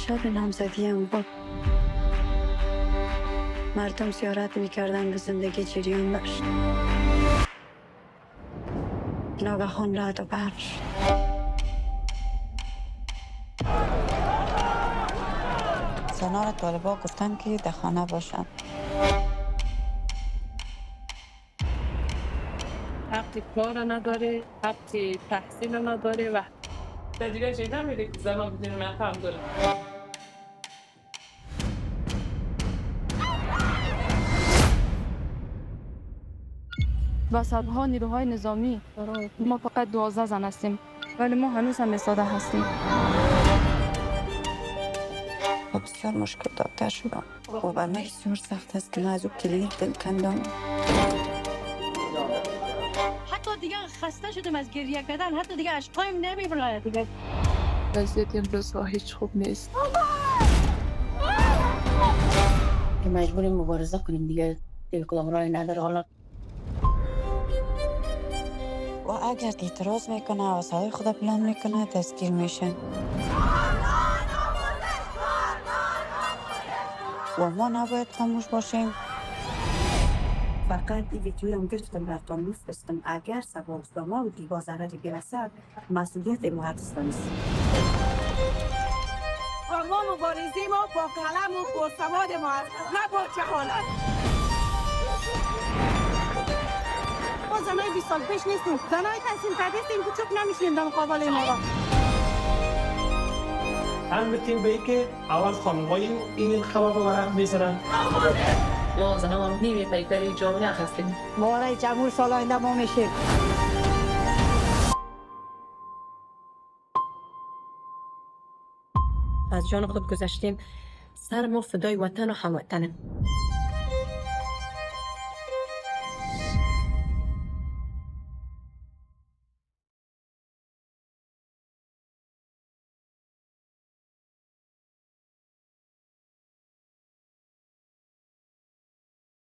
شب نامزدی هم بود. مردم زیارت میکردن به زندگی جریان داشت. ناگهان رعد و برق شد. زنان طالبا گفتن که در خانه باشن. حق کار نداره، حق تحصیل نداره و دیگه چیزی نمیده که زنان بدون محکم داره. و صدها نیروهای نظامی، ما فقط 12 زن هستیم ولی ما هنوز هم ساده هستیم. و بسیار مشکل داشته شدم و بر من بسیار سخت است که من از او کلینیک دل کندم. حتی دیگه خسته شدم از گریه کردن، حتی دیگه اشکایم نمیبره دیگه. وضعیت این روزها هیچ خوب نیست. مجبوریم مبارزه کنیم دیگه کدام راهی نداره. حالا و اگر اعتراض میکنه و صدای خود بلند میکنه دستگیر میشه. و ما نباید خاموش باشیم. فقط این ویدیوی هم گرفتم رفتم میفرستم. اگر سبب به ما و دیگه ضرری برسد مسئولیت مهندس نیست. ما مبارزی ما با قلم و با سواد ما هست، نه با جهالت. ما زنای 20 سال پیش نیستیم، زنای تحصیل کرده هستیم که چوب نمیشیم در مقابل ما. هم بتیم به که اول خانم‌های این خبر رو ورق میزنن. ما زنان هم نیمه پیکری جامعه هستیم. ما رای جمهور سال آینده ما میشیم. از جان خود گذشتیم، سر ما فدای وطن و هموطنه.